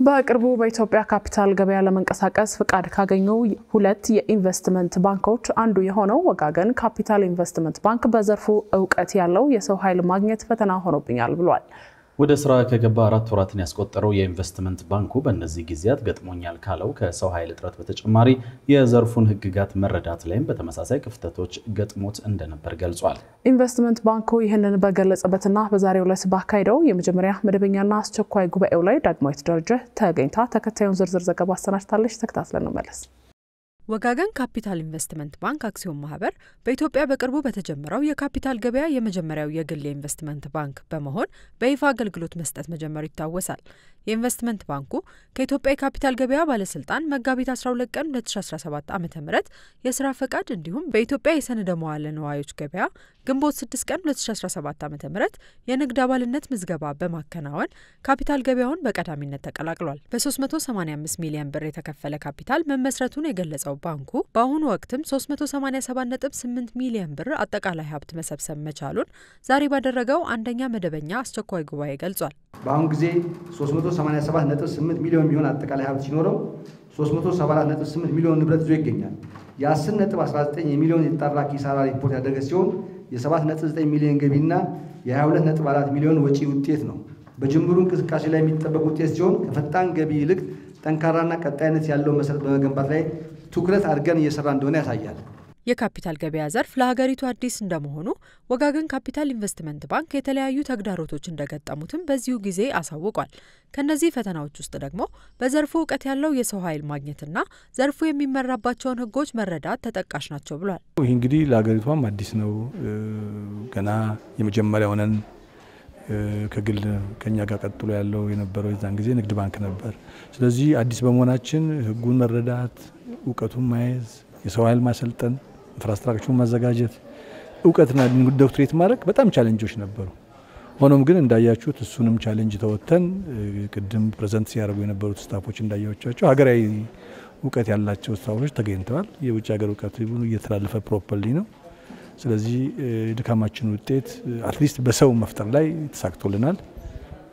በቅርቡ በኢትዮጵያ ካፒታል ገበያ ለመንቀሳቀስ ፍቃድ ካገኙ ሁለት የኢንቨስትመንት ባንኮች አንዱ የሆነው ወጋገን ካፒታል ኢንቨስትመንት ባንክ በዘርፉ ዕውቀት ያለው የሰው ኃይል ማግኘት ፈተና ሆኖብኛል ብሏል። ወደ ስራ ከገባ 4 ወራትን ያስቆጠረው የኢንቨስትመንት ባንኩ በእነዚህ ጊዜያት ገጥሞኛል ካለው ከሰው ኃይል እጥረት በተጨማሪ የዘርፉን ህግጋት መረዳት ላይም በተመሳሳይ ክፍተቶች ገጥሞት እንደነበር ገልጿል። ኢንቨስትመንት ባንኩ ይህንን በገለጸበትና በዛሬው ዕለት ባካሄደው የመጀመሪያ መደበኛና አስቸኳይ ጉባኤው ላይ ዳግማዊት ደረጀ ተገኝታ ተከታዩን ዝርዝር ዘገባ አሰናድታለች። ተከታትለን እንመለስ። ወጋገን ካፒታል ኢንቨስትመንት ባንክ አክሲዮን ማህበር በኢትዮጵያ በቅርቡ በተጀመረው የካፒታል ገበያ የመጀመሪያው የግል ኢንቨስትመንት ባንክ በመሆን በይፋ አገልግሎት መስጠት መጀመሩ ይታወሳል። የኢንቨስትመንት ባንኩ ከኢትዮጵያ የካፒታል ገበያ ባለስልጣን መጋቢት 12 ቀን 2017 ዓ.ም የስራ ፈቃድ እንዲሁም በኢትዮጵያ የሰነደ መዋዕለ ንዋዮች ገበያ ግንቦት 6 ቀን 2017 ዓ.ም የንግድ አባልነት ምዝገባ በማከናወን ካፒታል ገበያውን በቀዳሚነት ተቀላቅሏል። በ385 ሚሊዮን ብር የተከፈለ ካፒታል መመስረቱን የገለጸው ባንኩ በአሁኑ ወቅትም 387.8 ሚሊዮን ብር አጠቃላይ ሀብት መሰብሰብ መቻሉን ዛሬ ባደረገው አንደኛ መደበኛ አስቸኳይ ጉባኤ ገልጿል። በአሁኑ ጊዜ 387.8 ሚሊዮን ቢሆን አጠቃላይ ሀብት ሲኖረው 374.8 ሚሊዮን ንብረት ይዞ ይገኛል። የ10.19 ሚሊዮን የተጣራ ኪሳራ ሪፖርት ያደረገ ሲሆን የ7.9 ሚሊዮን ገቢና የ22.4 ሚሊዮን ወጪ ውጤት ነው። በጅምሩ እንቅስቃሴ ላይ የሚጠበቅ ውጤት ሲሆን ከፈጣን ገቢ ይልቅ ጠንካራና ቀጣይነት ያለው መሰረት በመገንባት ላይ ትኩረት አድርገን እየሰራ እንደሆነ ያሳያል። የካፒታል ገበያ ዘርፍ ለሀገሪቱ አዲስ እንደመሆኑ ወጋገን ካፒታል ኢንቨስትመንት ባንክ የተለያዩ ተግዳሮቶች እንደገጠሙትም በዚሁ ጊዜ አሳውቋል። ከነዚህ ፈተናዎች ውስጥ ደግሞ በዘርፉ ዕውቀት ያለው የሰው ኃይል ማግኘትና ዘርፉ የሚመራባቸውን ህጎች መረዳት ተጠቃሽ ናቸው ብሏል። ይህ እንግዲህ ለሀገሪቷም አዲስ ነው። ገና የመጀመሪያው ነን። ከግል ከኛ ጋር ቀጥሎ ያለው የነበረው የዛን ጊዜ ንግድ ባንክ ነበር። ስለዚህ አዲስ በመሆናችን ህጉን መረዳት፣ ዕውቀቱን ማየዝ፣ የሰው ኃይል ማሰልጠን፣ ኢንፍራስትራክቸሩን ማዘጋጀት፣ ዕውቀትና ዶክትሬት ማድረግ በጣም ቻሌንጆች ነበሩ። ሆኖም ግን እንዳያችሁት እሱንም ቻሌንጅ ተወጥተን ቅድም ፕሬዘንት ሲያደርጉ የነበሩት ስታፎች እንዳያቻቸው ሀገራዊ ዕውቀት ያላቸው ስታፎች ተገኝተዋል። የውጭ ሀገር ዕውቀት እየተላለፈ ፕሮፐርሊ ነው። ስለዚህ ድካማችን ውጤት አትሊስት በሰው መፍጠር ላይ ተሳክቶልናል።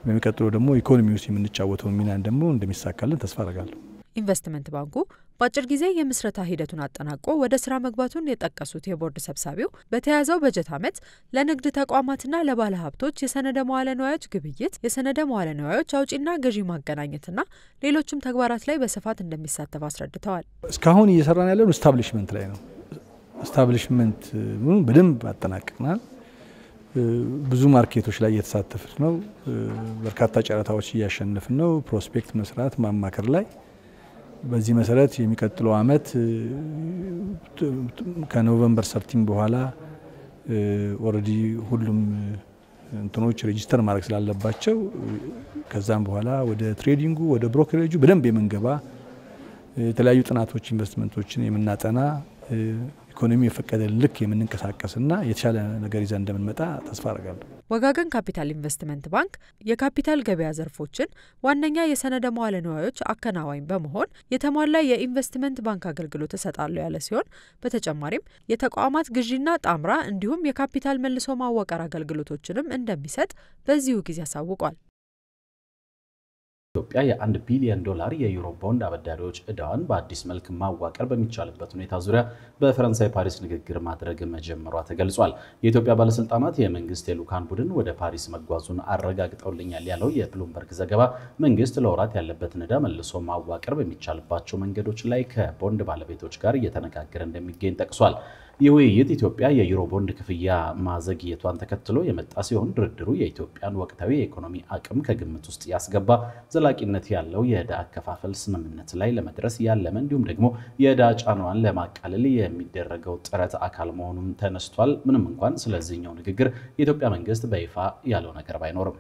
በሚቀጥለው ደግሞ ኢኮኖሚ ውስጥ የምንጫወተው ሚና ደግሞ እንደሚሳካልን ተስፋ አደርጋለሁ። ኢንቨስትመንት ባንኩ በአጭር ጊዜ የምስረታ ሂደቱን አጠናቆ ወደ ስራ መግባቱን የጠቀሱት የቦርድ ሰብሳቢው በተያዘው በጀት ዓመት ለንግድ ተቋማትና ለባለ ሀብቶች የሰነደ መዋዕለ ንዋዮች ግብይት፣ የሰነደ መዋዕለ ንዋዮች አውጪና ገዢ ማገናኘትና ሌሎችም ተግባራት ላይ በስፋት እንደሚሳተፍ አስረድተዋል። እስካሁን እየሰራን ያለው ስታብሊሽመንት ላይ ነው። ስታብሊሽመንት በደንብ አጠናቅቀናል። ብዙ ማርኬቶች ላይ እየተሳተፍን ነው። በርካታ ጨረታዎች እያሸነፍን ነው። ፕሮስፔክት መስራት ማማከር ላይ በዚህ መሰረት የሚቀጥለው አመት ከኖቬምበር 13 በኋላ ኦሬዲ ሁሉም እንትኖች ሬጂስተር ማድረግ ስላለባቸው ከዛም በኋላ ወደ ትሬዲንጉ ወደ ብሮከሬጁ በደንብ የምንገባ የተለያዩ ጥናቶች ኢንቨስትመንቶችን የምናጠና ኢኮኖሚ የፈቀደልን ልክ የምንንቀሳቀስና የተሻለ ነገር ይዘን እንደምንመጣ ተስፋ አደርጋለሁ። ወጋገን ካፒታል ኢንቨስትመንት ባንክ የካፒታል ገበያ ዘርፎችን ዋነኛ የሰነደ መዋዕለ ንዋዮች አከናዋኝ በመሆን የተሟላ የኢንቨስትመንት ባንክ አገልግሎት እሰጣለሁ ያለ ሲሆን በተጨማሪም የተቋማት ግዢና ጣምራ እንዲሁም የካፒታል መልሶ ማዋቀር አገልግሎቶችንም እንደሚሰጥ በዚሁ ጊዜ አሳውቋል። ኢትዮጵያ የ$1 ቢሊዮን የዩሮ ቦንድ አበዳሪዎች ዕዳዋን በአዲስ መልክ ማዋቀር በሚቻልበት ሁኔታ ዙሪያ በፈረንሳይ ፓሪስ ንግግር ማድረግ መጀመሯ ተገልጿል። የኢትዮጵያ ባለስልጣናት የመንግስት የልኡካን ቡድን ወደ ፓሪስ መጓዙን አረጋግጠውልኛል ያለው የብሉምበርግ ዘገባ መንግስት ለወራት ያለበትን ዕዳ መልሶ ማዋቀር በሚቻልባቸው መንገዶች ላይ ከቦንድ ባለቤቶች ጋር እየተነጋገረ እንደሚገኝ ጠቅሷል። ይህ ውይይት ኢትዮጵያ የዩሮ ቦንድ ክፍያ ማዘግየቷን ተከትሎ የመጣ ሲሆን ድርድሩ የኢትዮጵያን ወቅታዊ የኢኮኖሚ አቅም ከግምት ውስጥ ያስገባ ዘላቂነት ያለው የዕዳ አከፋፈል ስምምነት ላይ ለመድረስ ያለመ እንዲሁም ደግሞ የዕዳ ጫናዋን ለማቃለል የሚደረገው ጥረት አካል መሆኑን ተነስቷል። ምንም እንኳን ስለዚህኛው ንግግር የኢትዮጵያ መንግስት በይፋ ያለው ነገር ባይኖርም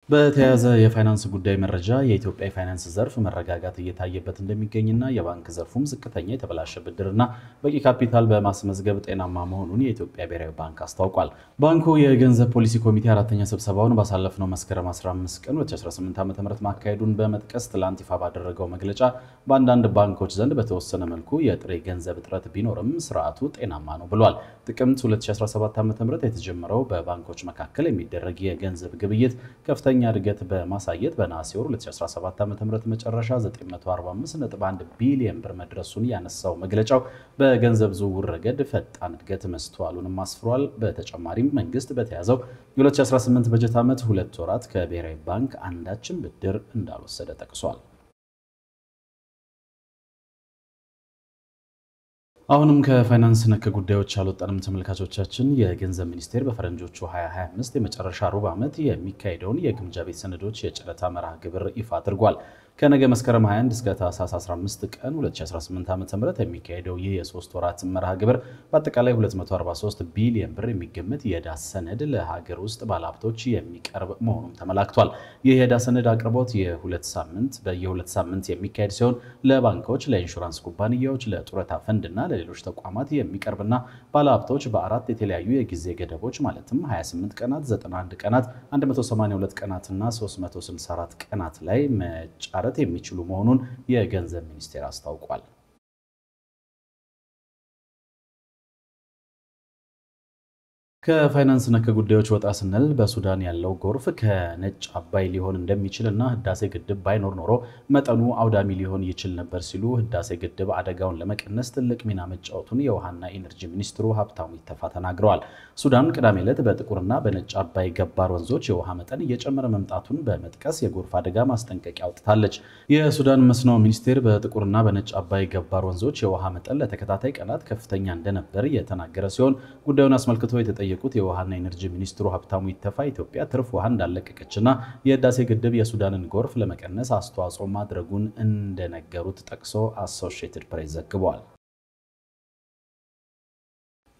በተያያዘ የፋይናንስ ጉዳይ መረጃ የኢትዮጵያ የፋይናንስ ዘርፍ መረጋጋት እየታየበት እንደሚገኝና የባንክ ዘርፉም ዝቅተኛ የተበላሸ ብድርና በቂ ካፒታል በማስመዝገብ ጤናማ መሆኑን የኢትዮጵያ ብሔራዊ ባንክ አስታውቋል። ባንኩ የገንዘብ ፖሊሲ ኮሚቴ አራተኛ ስብሰባውን ባሳለፍነው መስከረም 15 ቀን 2018 ዓ.ም ማካሄዱን በመጥቀስ ትላንት ይፋ ባደረገው መግለጫ በአንዳንድ ባንኮች ዘንድ በተወሰነ መልኩ የጥሬ ገንዘብ እጥረት ቢኖርም ስርዓቱ ጤናማ ነው ብሏል። ጥቅምት 2017 ዓ.ም የተጀመረው በባንኮች መካከል የሚደረግ የገንዘብ ግብይት ከፍተኛ ከፍተኛ እድገት በማሳየት በነሐሴ ወር 2017 ዓ.ም መጨረሻ 945.1 ቢሊዮን ብር መድረሱን ያነሳው መግለጫው በገንዘብ ዝውውር ረገድ ፈጣን እድገት መስተዋሉንም አስፍሯል። በተጨማሪም መንግስት በተያዘው የ2018 በጀት ዓመት 2 ወራት ከብሔራዊ ባንክ አንዳችም ብድር እንዳልወሰደ ጠቅሷል። አሁንም ከፋይናንስ ነክ ጉዳዮች አልወጣንም ተመልካቾቻችን። የገንዘብ ሚኒስቴር በፈረንጆቹ 2025 የመጨረሻ ሩብ ዓመት የሚካሄደውን የግምጃ ቤት ሰነዶች የጨረታ መርሃ ግብር ይፋ አድርጓል። ከነገ መስከረም 21 እስከ ታህሳስ 15 ቀን 2018 ዓ.ም የሚካሄደው ይህ የ3 ወራት መርሃ ግብር በአጠቃላይ 243 ቢሊዮን ብር የሚገመት የዕዳ ሰነድ ለሀገር ውስጥ ባለሀብቶች የሚቀርብ መሆኑም ተመላክቷል። ይህ የዕዳ ሰነድ አቅርቦት በየ2 ሳምንት የሚካሄድ ሲሆን ለባንኮች፣ ለኢንሹራንስ ኩባንያዎች፣ ለጡረታ ፈንድና ለሌሎች ተቋማት የሚቀርብና ባለሀብቶች በአራት የተለያዩ የጊዜ ገደቦች ማለትም 28 ቀናት፣ 91 ቀናት፣ 182 ቀናትና 364 ቀናት ላይ መጫረት የሚችሉ መሆኑን የገንዘብ ሚኒስቴር አስታውቋል። ከፋይናንስ ነክ ጉዳዮች ወጣ ስንል በሱዳን ያለው ጎርፍ ከነጭ አባይ ሊሆን እንደሚችልና ህዳሴ ግድብ ባይኖር ኖሮ መጠኑ አውዳሚ ሊሆን ይችል ነበር ሲሉ ህዳሴ ግድብ አደጋውን ለመቀነስ ትልቅ ሚና መጫወቱን የውሃና ኢነርጂ ሚኒስትሩ ሀብታሙ ኢተፋ ተናግረዋል። ሱዳን ቅዳሜ ዕለት በጥቁርና በነጭ አባይ ገባር ወንዞች የውሃ መጠን እየጨመረ መምጣቱን በመጥቀስ የጎርፍ አደጋ ማስጠንቀቂያ አውጥታለች። የሱዳን መስኖ ሚኒስቴር በጥቁርና በነጭ አባይ ገባር ወንዞች የውሃ መጠን ለተከታታይ ቀናት ከፍተኛ እንደነበር የተናገረ ሲሆን ጉዳዩን አስመልክቶ የቁት የውሃና ኢነርጂ ሚኒስትሩ ሀብታሙ ኢተፋ ኢትዮጵያ ትርፍ ውሃ እንዳለቀቀችና የህዳሴ ግድብ የሱዳንን ጎርፍ ለመቀነስ አስተዋጽኦ ማድረጉን እንደነገሩት ጠቅሶ አሶሺየትድ ፕሬስ ዘግቧል።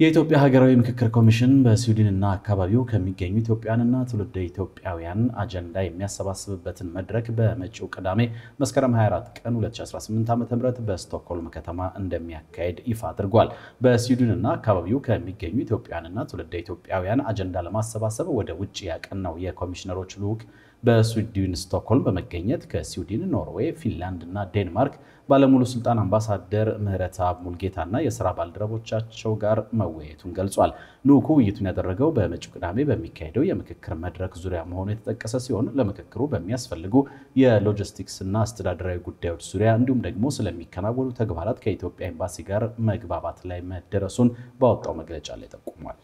የኢትዮጵያ ሀገራዊ ምክክር ኮሚሽን በስዊድንና አካባቢው ከሚገኙ ኢትዮጵያውያንና ትውልደ ኢትዮጵያውያን አጀንዳ የሚያሰባስብበትን መድረክ በመጪው ቅዳሜ መስከረም 24 ቀን 2018 ዓ.ም በስቶክሆልም ከተማ እንደሚያካሄድ ይፋ አድርጓል። በስዊድንና አካባቢው ከሚገኙ ኢትዮጵያውያንና ትውልደ ኢትዮጵያውያን አጀንዳ ለማሰባሰብ ወደ ውጭ ያቀናው የኮሚሽነሮች ልዑክ በስዊድን ስቶክሆልም በመገኘት ከስዊድን፣ ኖርዌይ፣ ፊንላንድ እና ዴንማርክ ባለሙሉ ስልጣን አምባሳደር ምህረተአብ ሙልጌታና የሥራ ባልደረቦቻቸው ጋር መወያየቱን ገልጿል። ልዑኩ ውይይቱን ያደረገው በመጪው ቅዳሜ በሚካሄደው የምክክር መድረክ ዙሪያ መሆኑ የተጠቀሰ ሲሆን ለምክክሩ በሚያስፈልጉ የሎጂስቲክስና አስተዳደራዊ ጉዳዮች ዙሪያ እንዲሁም ደግሞ ስለሚከናወኑ ተግባራት ከኢትዮጵያ ኤምባሲ ጋር መግባባት ላይ መደረሱን ባወጣው መግለጫ ላይ ጠቁሟል።